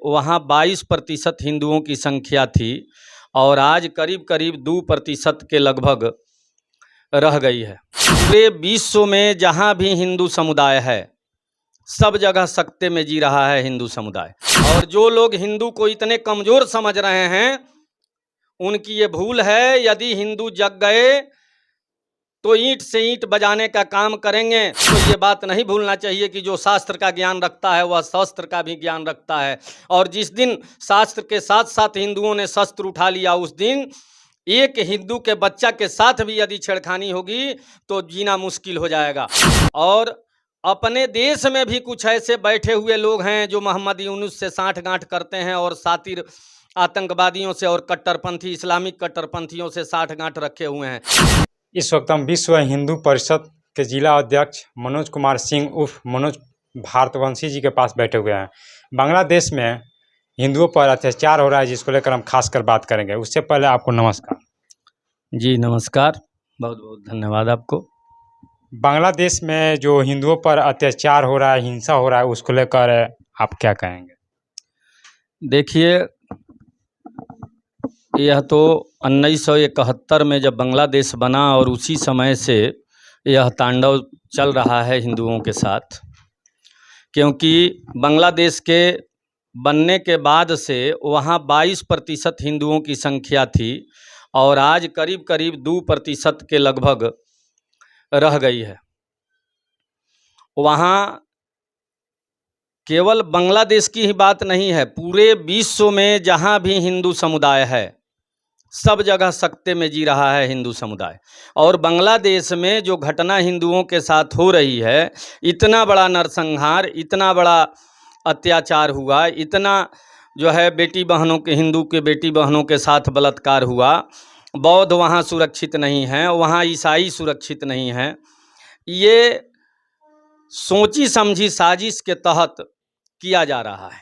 वहाँ 22% हिंदुओं की संख्या थी और आज करीब करीब 2% के लगभग रह गई है। पूरे विश्व में जहाँ भी हिंदू समुदाय है, सब जगह सकते में जी रहा है हिंदू समुदाय। और जो लोग हिंदू को इतने कमज़ोर समझ रहे हैं, उनकी ये भूल है। यदि हिंदू जग गए तो ईंट से ईंट बजाने का काम करेंगे। तो ये बात नहीं भूलना चाहिए कि जो शास्त्र का ज्ञान रखता है वह शस्त्र का भी ज्ञान रखता है। और जिस दिन शास्त्र के साथ साथ हिंदुओं ने शस्त्र उठा लिया, उस दिन एक हिंदू के बच्चा के साथ भी यदि छेड़खानी होगी तो जीना मुश्किल हो जाएगा। और अपने देश में भी कुछ ऐसे बैठे हुए लोग हैं जो मोहम्मद यूनुस से साठगांठ करते हैं और सातिर आतंकवादियों से और कट्टरपंथी इस्लामिक कट्टरपंथियों से साठगांठ रखे हुए हैं। इस वक्त हम विश्व हिंदू परिषद के जिला अध्यक्ष मनोज कुमार सिंह उर्फ मनोज भारतवंशी जी के पास बैठे हुए हैं। बांग्लादेश में हिंदुओं पर अत्याचार हो रहा है, जिसको लेकर हम खासकर बात करेंगे। उससे पहले आपको नमस्कार। जी नमस्कार, बहुत बहुत धन्यवाद आपको। बांग्लादेश में जो हिंदुओं पर अत्याचार हो रहा है, हिंसा हो रहा है, उसको लेकर आप क्या कहेंगे? देखिए, यह तो 1971 में जब बांग्लादेश बना और उसी समय से यह तांडव चल रहा है हिंदुओं के साथ। क्योंकि बांग्लादेश के बनने के बाद से वहाँ 22% हिंदुओं की संख्या थी और आज करीब करीब 2% के लगभग रह गई है। वहाँ केवल बांग्लादेश की ही बात नहीं है, पूरे विश्व में जहाँ भी हिंदू समुदाय है, सब जगह सकते में जी रहा है हिंदू समुदाय। और बांग्लादेश में जो घटना हिंदुओं के साथ हो रही है, इतना बड़ा नरसंहार, इतना बड़ा अत्याचार हुआ, इतना जो है बेटी बहनों के, हिंदू के बेटी बहनों के साथ बलात्कार हुआ। बौद्ध वहाँ सुरक्षित नहीं हैं, वहाँ ईसाई सुरक्षित नहीं हैं। ये सोची समझी साजिश के तहत किया जा रहा है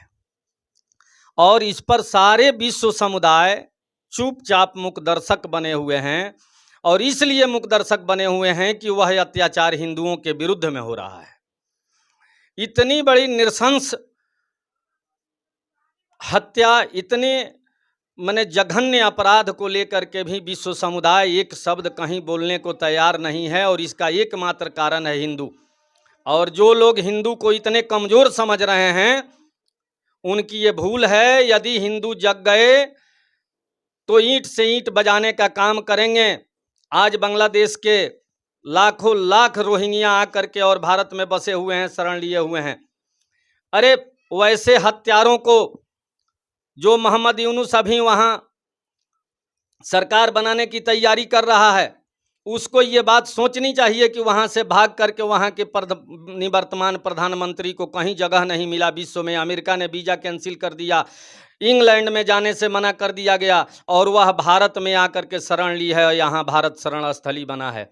और इस पर सारे विश्व समुदाय चुपचाप मुकदर्शक बने हुए हैं। और इसलिए मुकदर्शक बने हुए हैं कि वह अत्याचार हिंदुओं के विरुद्ध में हो रहा है। इतनी बड़ी नृशंस हत्या, इतने माने जघन्य अपराध को लेकर के भी विश्व समुदाय एक शब्द कहीं बोलने को तैयार नहीं है। और इसका एकमात्र कारण है हिंदू। और जो लोग हिंदू को इतने कमज़ोर समझ रहे हैं, उनकी ये भूल है। यदि हिंदू जग गए तो ईंट से ईंट बजाने का काम करेंगे। आज बांग्लादेश के लाखों लाख रोहिंग्या आकर के और भारत में बसे हुए हैं, शरण लिए हुए हैं। अरे वैसे हत्यारों को जो मोहम्मद यूनुस अभी वहाँ सरकार बनाने की तैयारी कर रहा है, उसको ये बात सोचनी चाहिए कि वहाँ से भाग करके वहाँ के निवर्तमान प्रधानमंत्री को कहीं जगह नहीं मिला विश्व में। अमेरिका ने वीज़ा कैंसिल कर दिया, इंग्लैंड में जाने से मना कर दिया गया और वह भारत में आकर के शरण ली है। यहाँ भारत शरण स्थली बना है।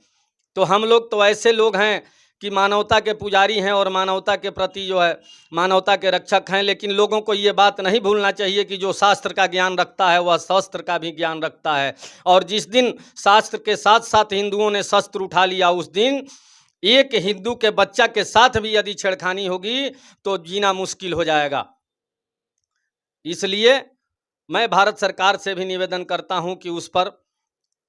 तो हम लोग तो ऐसे लोग हैं कि मानवता के पुजारी हैं और मानवता के प्रति जो है मानवता के रक्षक हैं। लेकिन लोगों को ये बात नहीं भूलना चाहिए कि जो शास्त्र का ज्ञान रखता है वह शस्त्र का भी ज्ञान रखता है। और जिस दिन शास्त्र के साथ साथ हिंदुओं ने शस्त्र उठा लिया, उस दिन एक हिंदू के बच्चा के साथ भी यदि छेड़खानी होगी तो जीना मुश्किल हो जाएगा। इसलिए मैं भारत सरकार से भी निवेदन करता हूं कि उस पर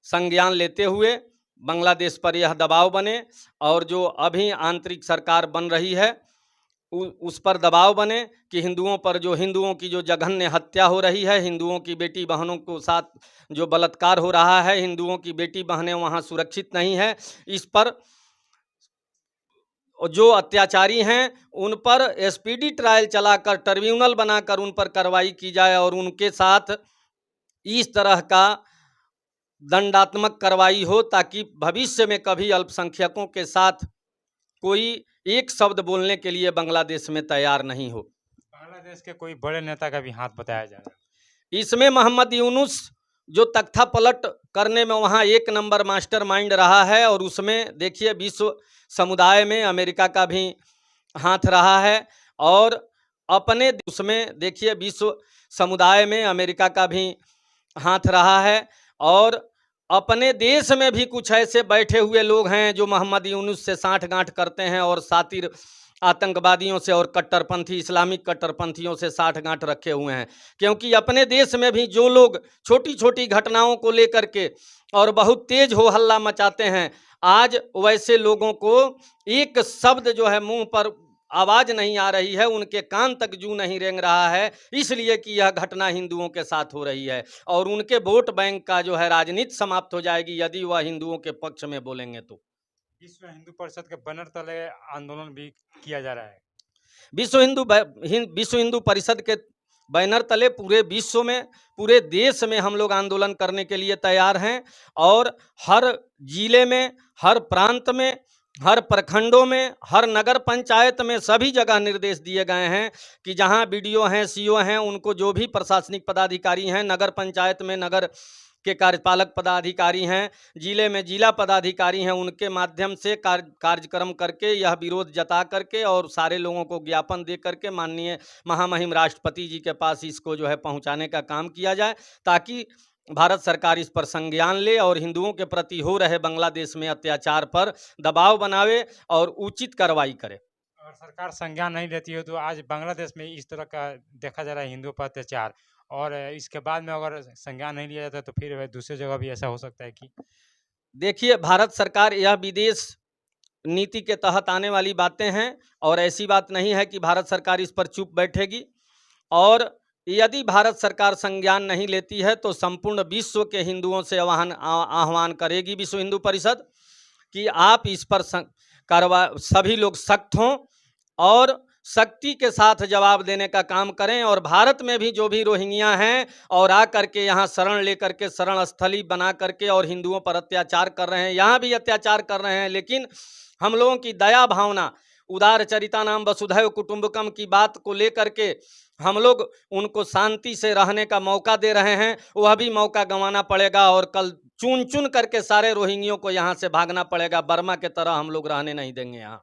संज्ञान लेते हुए बांग्लादेश पर यह दबाव बने और जो अभी आंतरिक सरकार बन रही है उस पर दबाव बने कि हिंदुओं पर, जो हिंदुओं की जो जघन्य हत्या हो रही है, हिंदुओं की बेटी बहनों को साथ जो बलात्कार हो रहा है, हिंदुओं की बेटी बहनें वहाँ सुरक्षित नहीं है, इस पर जो अत्याचारी हैं उन पर स्पीडी ट्रायल चलाकर, ट्रिब्यूनल बनाकर उन पर कार्रवाई की जाए और उनके साथ इस तरह का दंडात्मक कार्रवाई हो ताकि भविष्य में कभी अल्पसंख्यकों के साथ कोई एक शब्द बोलने के लिए बांग्लादेश में तैयार नहीं हो। बांग्लादेश के कोई बड़े नेता का भी हाथ बताया जा रहा है इसमें। मोहम्मद यूनुस जो तख्ता पलट करने में वहाँ एक नंबर मास्टरमाइंड रहा है और उसमें देखिए विश्व समुदाय में अमेरिका का भी हाथ रहा है और अपने उसमें देखिए विश्व समुदाय में अमेरिका का भी हाथ रहा है। और अपने देश में भी कुछ ऐसे बैठे हुए लोग हैं जो मोहम्मद यूनुस से साठगांठ करते हैं और सातिर आतंकवादियों से और कट्टरपंथी इस्लामिक कट्टरपंथियों से साठगांठ रखे हुए हैं। क्योंकि अपने देश में भी जो लोग छोटी छोटी घटनाओं को लेकर के और बहुत तेज हो हल्ला मचाते हैं, आज वैसे लोगों को एक शब्द जो है मुंह पर आवाज नहीं आ रही है, उनके कान तक जू नहीं रेंग रहा है, इसलिए कि यह घटना हिंदुओं के साथ हो रही है। और उनके वोट बैंक का जो है राजनीति समाप्त हो जाएगी यदि वह हिंदुओं के पक्ष में बोलेंगे तो। विश्व हिंदू परिषद के बैनर तले आंदोलन भी किया जा रहा है। विश्व हिंदू परिषद के बैनर तले पूरे विश्व में, पूरे देश में हम लोग आंदोलन करने के लिए तैयार हैं। और हर जिले में, हर प्रांत में, हर प्रखंडों में, हर नगर पंचायत में सभी जगह निर्देश दिए गए हैं कि जहां बीडीओ हैं, सीओ हैं, उनको जो भी प्रशासनिक पदाधिकारी हैं, नगर पंचायत में नगर के कार्यपालक पदाधिकारी हैं, जिले में जिला पदाधिकारी हैं, उनके माध्यम से कार्यक्रम करके यह विरोध जता करके और सारे लोगों को ज्ञापन दे करके माननीय महामहिम राष्ट्रपति जी के पास इसको जो है पहुंचाने का काम किया जाए, ताकि भारत सरकार इस पर संज्ञान ले और हिंदुओं के प्रति हो रहे बांग्लादेश में अत्याचार पर दबाव बनावे और उचित कार्रवाई करे। अगर सरकार संज्ञान नहीं लेती है तो आज बांग्लादेश में इस तरह का देखा जा रहा है हिंदुओं पर अत्याचार, और इसके बाद में अगर संज्ञान नहीं लिया जाता तो फिर दूसरी जगह भी ऐसा हो सकता है कि। देखिए, भारत सरकार यह विदेश नीति के तहत आने वाली बातें हैं और ऐसी बात नहीं है कि भारत सरकार इस पर चुप बैठेगी। और यदि भारत सरकार संज्ञान नहीं लेती है तो संपूर्ण विश्व के हिंदुओं से आह्वान करेगी विश्व हिंदू परिषद कि आप इस पर सभी लोग सख्त हों और सख्ती के साथ जवाब देने का काम करें। और भारत में भी जो भी रोहिंग्या हैं और आ करके यहाँ शरण लेकर के शरण स्थली बना करके और हिंदुओं पर अत्याचार कर रहे हैं, यहाँ भी अत्याचार कर रहे हैं, लेकिन हम लोगों की दया भावना, उदार चरिता नाम वसुधैव कुटुंबकम की बात को लेकर के हम लोग उनको शांति से रहने का मौका दे रहे हैं। वह भी मौका गंवाना पड़ेगा और कल चुन चुन करके सारे रोहिंग्यों को यहाँ से भागना पड़ेगा। बर्मा के तरह हम लोग रहने नहीं देंगे यहाँ।